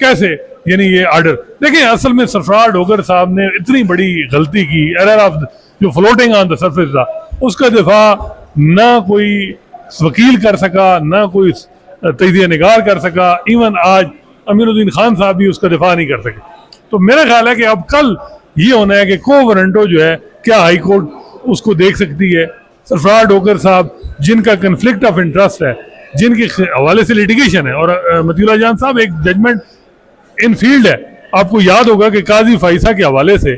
कैसे यानी ये आर्डर देखें, असल में सरफराज डोगर साहब ने इतनी बड़ी गलती की, एरर ऑफ जो फ्लोटिंग ऑन द सरफेस था, उसका दिफा ना कोई वकील कर सका, ना कोई तजज़िया निगार कर सका, इवन आज अमीरुद्दीन खान साहब भी उसका दिफा नहीं कर सके। तो मेरा ख्याल है कि अब कल ये होना है कि को वारंटो जो है, क्या हाई कोर्ट उसको देख सकती है। सरफराज डोगर साहब जिनका कन्फ्लिक्ट ऑफ इंटरेस्ट है, जिनके हवाले से लिटिगेशन है, और मतीउल्लाह जान साहब एक जजमेंट इन फील्ड है। आपको याद होगा कि काजी फाइसा के हवाले से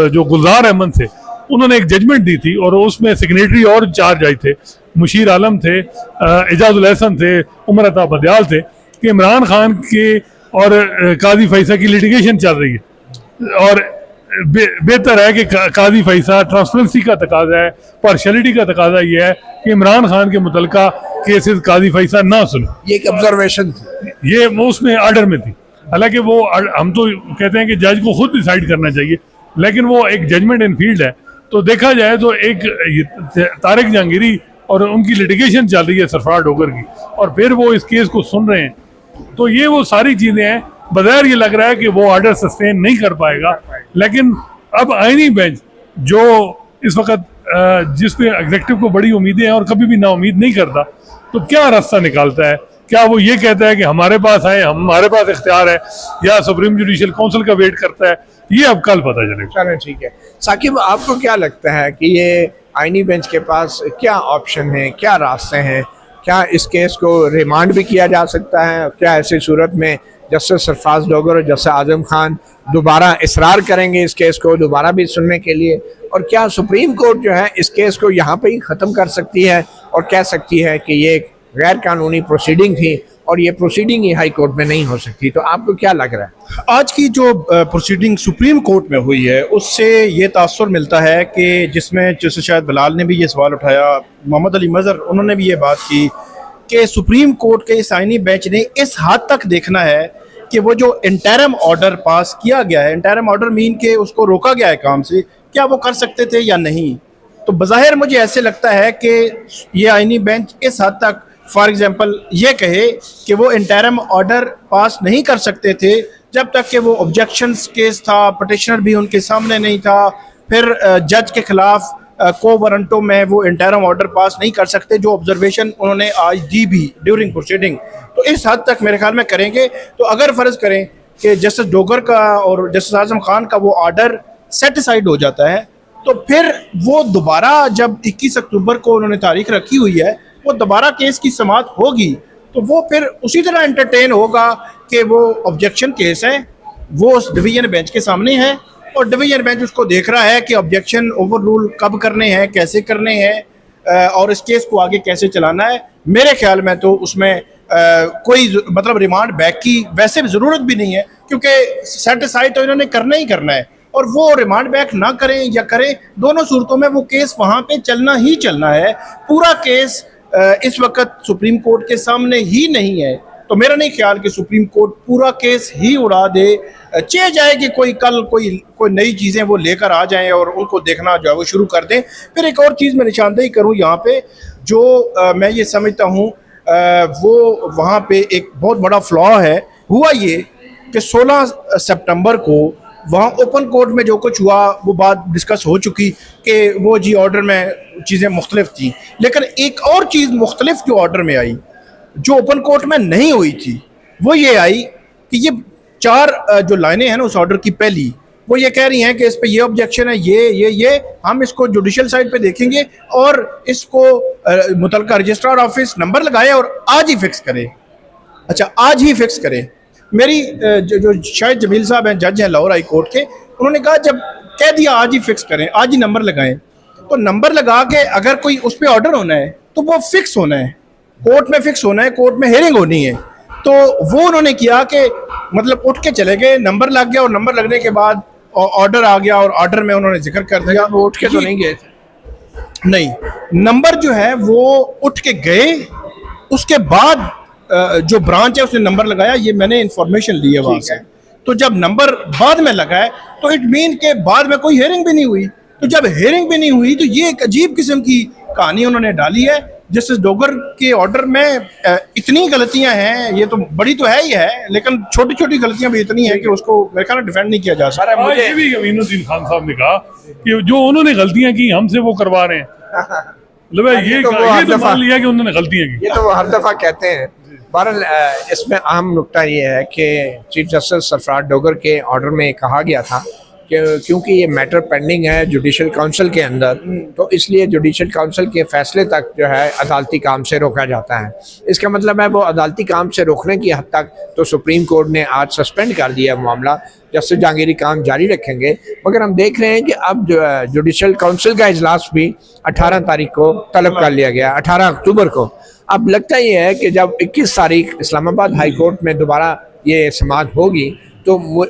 जो गुलजार अहमद थे, उन्होंने एक जजमेंट दी थी, और उसमें सेक्रेटरी और चार्ज आए थे, मुशीर आलम थे, एजाजुल एहसन थे, उमर अता बदियाल थे, कि इमरान खान के और काजी फैसा की लिटिगेशन चल रही है, और बेहतर है कि काजी फैसा ट्रांसपेरेंसी का तकाजा है, पार्शलिटी का तकाजा ये है कि इमरान खान के मुतलका केसेस काजी फैसा ना सुने। ये एक ऑब्जर्वेशन थी, ये उसमें आर्डर में थी। हालांकि वो हम तो कहते हैं कि जज को खुद डिसाइड करना चाहिए, लेकिन वो एक जजमेंट इन फील्ड है। तो देखा जाए तो एक तारिक जहांगीरी और उनकी लिटिगेशन चल रही है सरफराज डोगर की, और फिर वो इस केस को सुन रहे हैं। तो ये वो सारी चीज़ें हैं, बज़ाहिर ये लग रहा है कि वो ऑर्डर सस्टेन नहीं कर पाएगा, लेकिन अब आईनी बेंच जो इस वक्त जिसपे एग्जीक्यूटिव को बड़ी उम्मीदें हैं और कभी भी नाउम्मीद नहीं करता, तो क्या रास्ता निकालता है? क्या वो ये कहता है कि हमारे पास आए, हमारे पास इख्तियार है, या सुप्रीम जुडिशल काउंसिल का वेट करता है? ये अब कल पता चलेगा। चलो ठीक है। साकिब, आपको क्या लगता है कि ये आईनी बेंच के पास क्या ऑप्शन है, क्या रास्ते हैं? क्या इस केस को रिमांड भी किया जा सकता है? क्या ऐसी सूरत में जस्टिस सरफराज डोगर और जस्टिस आजम खान दोबारा इसरार करेंगे इस केस को दोबारा भी सुनने के लिए? और क्या सुप्रीम कोर्ट जो है इस केस को यहाँ पे ही ख़त्म कर सकती है और कह सकती है कि ये एक गैर कानूनी प्रोसीडिंग थी और ये प्रोसीडिंग ही हाई कोर्ट में नहीं हो सकती? तो आपको क्या लग रहा है? आज की जो प्रोसीडिंग सुप्रीम कोर्ट में हुई है, उससे ये तासुर मिलता है कि जिसमें जैसे शायद बिलाल ने भी ये सवाल उठाया, मोहम्मद अली मज़हर उन्होंने भी ये बात की कि सुप्रीम कोर्ट के इस आईनी बेंच ने इस हद तक देखना है कि वो जो इंटरम ऑर्डर पास किया गया है, इंटरम ऑर्डर मीन के उसको रोका गया है काम से, क्या वो कर सकते थे या नहीं। तो बज़ाहिर मुझे ऐसे लगता है कि ये आईनी बेंच इस हद तक फॉर एग्जांपल ये कहे कि वो इंटरम ऑर्डर पास नहीं कर सकते थे जब तक कि वो ऑब्जेक्शंस केस था, पटिशनर भी उनके सामने नहीं था, फिर जज के खिलाफ को वारंटो में वो इंटरम ऑर्डर पास नहीं कर सकते, जो ऑब्जर्वेशन उन्होंने आज दी भी ड्यूरिंग प्रोसीडिंग। तो इस हद तक मेरे ख्याल में करेंगे। तो अगर फ़र्ज़ करें कि जस्टिस डोगर का और जस्टिस आज़म खान का वो ऑर्डर सेटिसाइड हो जाता है, तो फिर वो दोबारा जब 21 अक्टूबर को उन्होंने तारीख रखी हुई है, वो दोबारा केस की समाअत होगी, तो वो फिर उसी तरह एंटरटेन होगा कि वो ऑब्जेक्शन केस है, वो उस डिवीजन बेंच के सामने है और डिवीजन बेंच उसको देख रहा है कि ऑब्जेक्शन ओवर रूल कब करने हैं, कैसे करने हैं और इस केस को आगे कैसे चलाना है। मेरे ख्याल में तो उसमें कोई मतलब रिमांड बैक की वैसे भी ज़रूरत भी नहीं है, क्योंकि सेटिसाइड तो इन्होंने करना ही करना है, और वो रिमांड बैक ना करें या करें, दोनों सूरतों में वो केस वहाँ पे चलना ही चलना है। पूरा केस इस वक्त सुप्रीम कोर्ट के सामने ही नहीं है, तो मेरा नहीं ख्याल कि सुप्रीम कोर्ट पूरा केस ही उड़ा दे। चाहे जाए कि कोई कल कोई नई चीज़ें वो लेकर आ जाएं और उनको देखना जो है वो शुरू कर दें। फिर एक और चीज़ मैं निशानदेही करूं यहाँ पे, जो मैं ये समझता हूँ वो वहाँ पे एक बहुत बड़ा फ्लॉ है। हुआ ये कि 16 सितंबर को वहाँ ओपन कोर्ट में जो कुछ हुआ वो बात डिस्कस हो चुकी कि वो जी ऑर्डर में चीज़ें मुख्तलिफ थी, लेकिन एक और चीज़ मुख्तलिफ जो ऑर्डर में आई जो ओपन कोर्ट में नहीं हुई थी, वो ये आई कि ये 4 जो लाइनें हैं ना उस ऑर्डर की, पहली वो ये कह रही हैं कि इस पे ये ऑब्जेक्शन है, ये हम इसको जुडिशल साइड पे देखेंगे और इसको मुतलका रजिस्ट्रार ऑफिस नंबर लगाए और आज ही फिक्स करे। अच्छा, आज ही फिक्स करे। मेरी जो शायद जमील साहब हैं, जज हैं लाहौर हाई कोर्ट के, उन्होंने कहा जब कह दिया आज ही फिक्स करें, आज ही नंबर लगाएं, तो नंबर लगा के अगर कोई उस पर ऑर्डर होना है तो वो फिक्स होना है, कोर्ट में फिक्स होना है, कोर्ट में हेयरिंग होनी है। तो वो उन्होंने किया कि मतलब उठ के चले गए, नंबर लग गया और नंबर लगने के बाद ऑर्डर आ गया और ऑर्डर में उन्होंने जिक्र कर दिया। वो उठ के तो नहीं गए थे? नहीं, नंबर जो है वो उठ के गए, उसके बाद जो ब्रांच है उसने नंबर लगाया, ये मैंने इंफॉर्मेशन ली है वहाँ से। तो जब नंबर बाद में लगा है तो इट मीन के बाद में कोई हेयरिंग भी नहीं हुई। तो जब हेयरिंग भी नहीं हुई तो ये एक अजीब किस्म की कहानी उन्होंने डाली है, जस्टिस डोगर के ऑर्डर में इतनी गलतियां हैं, ये तो बड़ी तो है ही है, लेकिन छोटी छोटी गलतियां भी इतनी हैं कि उसको मेरे ख्याल में डिफेंड नहीं किया जा सकता। हाँ, ये भी अमीनुद्दीन खान साहब ने कहा कि जो उन्होंने गलतियां की हमसे वो करवा रहे हैं। ये तो मान लिया कि उन्होंने गलतियां की, ये तो वो हर दफा कहते हैं। बहरहाल इसमें अहम नुकता ये है कि चीफ जस्टिस सरफराज डोगर के ऑर्डर में कहा गया था कि क्योंकि ये मैटर पेंडिंग है जुडिशल काउंसिल के अंदर, तो इसलिए जुडिशल काउंसिल के फैसले तक जो है अदालती काम से रोका जाता है। इसका मतलब है वो अदालती काम से रोकने की हद तक तो सुप्रीम कोर्ट ने आज सस्पेंड कर दिया मामला, जस्टिस जहांगीरी काम जारी रखेंगे। मगर हम देख रहे हैं कि अब जुडिशल काउंसिल का इजलास भी 18 तारीख को तलब कर लिया गया, 18 अक्टूबर को। अब लगता ये है कि जब 21 तारीख इस्लामाबाद हाई कोर्ट में दोबारा ये समाअत होगी तो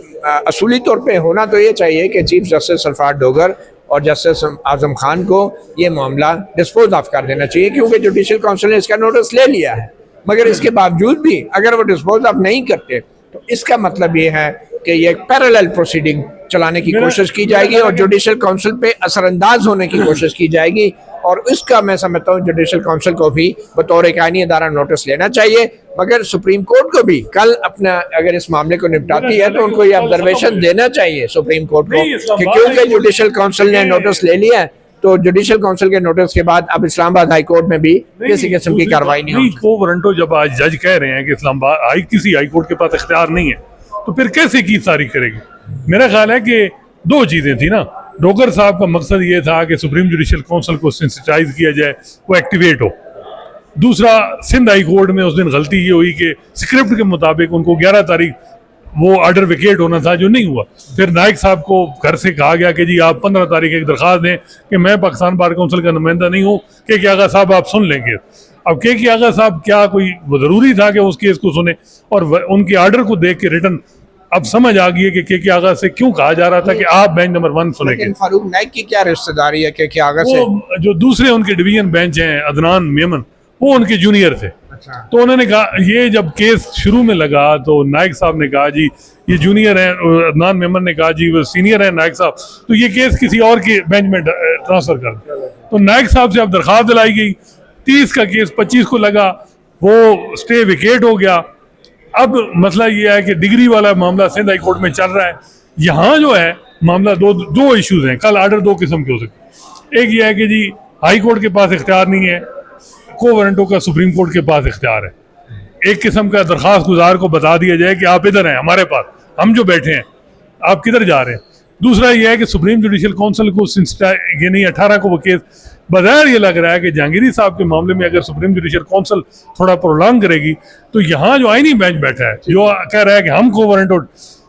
असूली तौर पे होना तो ये चाहिए कि चीफ जस्टिस सरफराज डोगर और जस्टिस आजम खान को ये मामला डिस्पोज ऑफ कर देना चाहिए, क्योंकि जुडिशल काउंसिल ने इसका नोटिस ले लिया है। मगर इसके बावजूद भी अगर वो डिस्पोज ऑफ नहीं करते तो इसका मतलब ये है कि ये एक पैरेलल प्रोसीडिंग चलाने की कोशिश की जाएगी और जुडिशल काउंसिल पे असरअंदाज होने की कोशिश की जाएगी। और इसका मैं समझता हूँ जुडिशल काउंसिल को भी बतौर एक आईनी अदारा नोटिस लेना चाहिए। मगर सुप्रीम कोर्ट को भी कल अपना अगर इस मामले को निपटाती है तो उनको ये ऑब्जर्वेशन देना चाहिए सुप्रीम कोर्ट को कि क्योंकि जुडिशल काउंसिल ने नोटिस ले लिया है तो जुडिशल काउंसिल के नोटिस के बाद अब इस्लामाबाद हाई कोर्ट में भी किसी किस्म की कार्रवाई नहीं होगी। को वारंटो जब आज जज कह रहे हैं कि इस्लामाबाद किसी हाई कोर्ट के पास इख्तियार नहीं है तो फिर कैसे की तारीख करेगी? मेरा ख्याल है कि दो चीजें थी ना। डोगर साहब का मकसद ये था कि सुप्रीम जुडिशल काउंसिल को सेंसिटाइज किया जाए, वो एक्टिवेट हो। दूसरा, सिंध हाई कोर्ट में उस दिन गलती ये हुई कि स्क्रिप्ट के मुताबिक उनको 11 तारीख वो ऑर्डर विकेट होना था, जो नहीं हुआ। फिर नाइक साहब को घर से कहा गया कि जी आप 15 तारीख एक दरख्वास्त दें कि मैं पाकिस्तान बार काउंसिल का नुमाइंदा नहीं हूँ, के आगा साहब आप सुन लेंगे। अब के आगा साहब क्या कोई ज़रूरी था कि उस केस को सुने? और उनके ऑर्डर को देख के रिटर्न अब समझ आ गई है कि के आगा से क्यों कहा जा रहा था कि आप बेंच नंबर 1 सुनेंगे। फारूक नाइक की क्या रिश्तेदारी है के आगा से? वो जो दूसरे उनके डिवीजन बेंच हैं अदनान मेमन, वो उनके जूनियर थे। तो उन्होंने कहा, ये जब केस शुरू में लगा तो नाइक साहब ने कहा जी ये जूनियर हैं, अदनान मेमन ने कहा जी वो सीनियर हैं नाइक साहब, तो ये केस किसी और के बेंच में ट्रांसफर कर दो। तो नाइक साहब से अब दरख्वास्त दिलाई गई, 30 का केस 25 को लगा, वो स्टे विकेट हो गया। अब मसला ये है कि डिग्री वाला मामला सिंध हाई कोर्ट में चल रहा है। यहाँ जो है मामला दो इश्यूज हैं। कल आर्डर दो किस्म के हो सकते। एक ये है कि जी हाई कोर्ट के पास इख्तियार नहीं है, को वारंटों का सुप्रीम कोर्ट के पास इख्तियार है। एक किस्म का दरख्वास्त गुजार को बता दिया जाए कि आप इधर हैं हमारे पास, हम जो बैठे हैं आप किधर जा रहे हैं। दूसरा ये है कि सुप्रीम जुडिशल काउंसिल को ये नहीं 18 को वो केस बज़ाहिर ये लग रहा है कि जहांगीरी साहब के मामले में अगर सुप्रीम जुडिशल काउंसिल थोड़ा प्रोलॉन्ग करेगी तो यहाँ जो आईनी बेंच बैठा है जो कह रहा है कि हम को वारंट,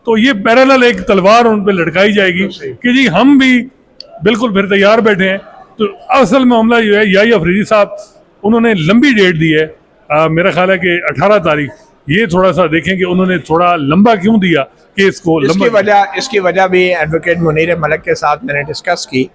तो ये पैरेलल एक तलवार उन पर लटकाई जाएगी कि जी हम भी बिल्कुल फिर तैयार बैठे हैं। तो असल मामला ये है, याही अफरीदी साहब उन्होंने लंबी डेट दी है, मेरा ख्याल है कि 18 तारीख। ये थोड़ा सा देखें कि उन्होंने थोड़ा लंबा क्यों दिया केस को। इसकी वजह भी एडवोकेट मुनीर मलिक के साथ मैंने डिस्कस की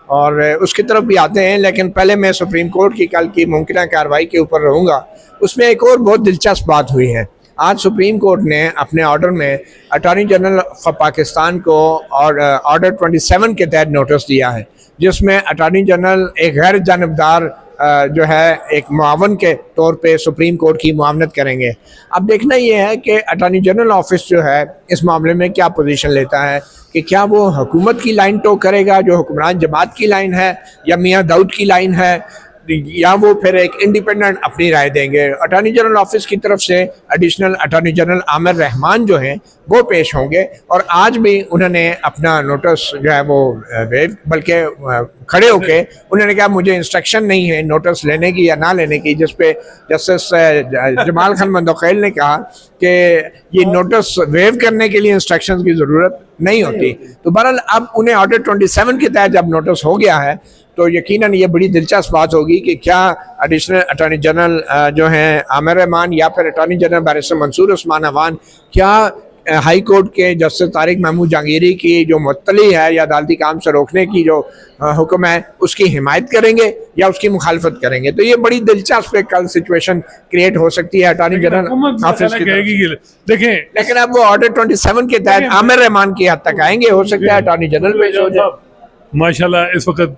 और उसकी तरफ भी आते हैं, लेकिन पहले मैं सुप्रीम कोर्ट की कल की मुमकिन कार्रवाई के ऊपर रहूँगा। उसमें एक और बहुत दिलचस्प बात हुई है। आज सुप्रीम कोर्ट ने अपने ऑर्डर में अटॉर्नी जनरल ऑफ पाकिस्तान को और ऑर्डर 27 के तहत नोटिस दिया है, जिसमें अटॉर्नी जनरल एक गैर जानबदार जो है एक मुआवन के तौर पे सुप्रीम कोर्ट की मुआवनत करेंगे। अब देखना ये है कि अटॉर्नी जनरल ऑफिस जो है इस मामले में क्या पोजीशन लेता है, कि क्या वो हुकूमत की लाइन टो करेगा जो हुक्मरान जमात की लाइन है, या मियाँ दाऊद की लाइन है, या वो फिर एक इंडिपेंडेंट अपनी राय देंगे। अटॉर्नी जनरल ऑफिस की तरफ से additional attorney general Aamir Rahman जो हैं वो पेश होंगे और आज भी उन्होंने अपना नोटिस जो है वो बल्कि खड़े होके उन्होंने कहा मुझे इंस्ट्रक्शन नहीं है नोटिस लेने की या ना लेने की, जिस पे जस्टिस जमाल खान मंदोखैल ने कहा कि ये नोटिस वेव करने के लिए इंस्ट्रक्शंस की ज़रूरत नहीं होती। तो बहरहाल अब उन्हें ऑर्डर 27 के तहत जब नोटिस हो गया है तो यकीनन ये बड़ी दिलचस्प बात होगी कि क्या एडिशनल अटॉर्नी जनरल जो हैं आमिर रहमान या फिर attorney general barrister Mansoor Usman Awan क्या हाई कोर्ट के जस्टिस तारिक महमूद जहांगीरी की जो मुअत्तली है या अदालती काम से रोकने की जो हुक्म है उसकी हिमायत करेंगे या उसकी मुखालफत करेंगे। तो ये बड़ी दिलचस्प कल सिचुएशन क्रिएट हो सकती है अटॉर्नी जनरल ऑफिस की। देखें, लेकिन अब वो ऑर्डर 27 के तहत आमिर रहमान की हद तक आएंगे, हो सकता है अटॉर्नी जनरल पेश हो जाए। माशाल्लाह इस वक्त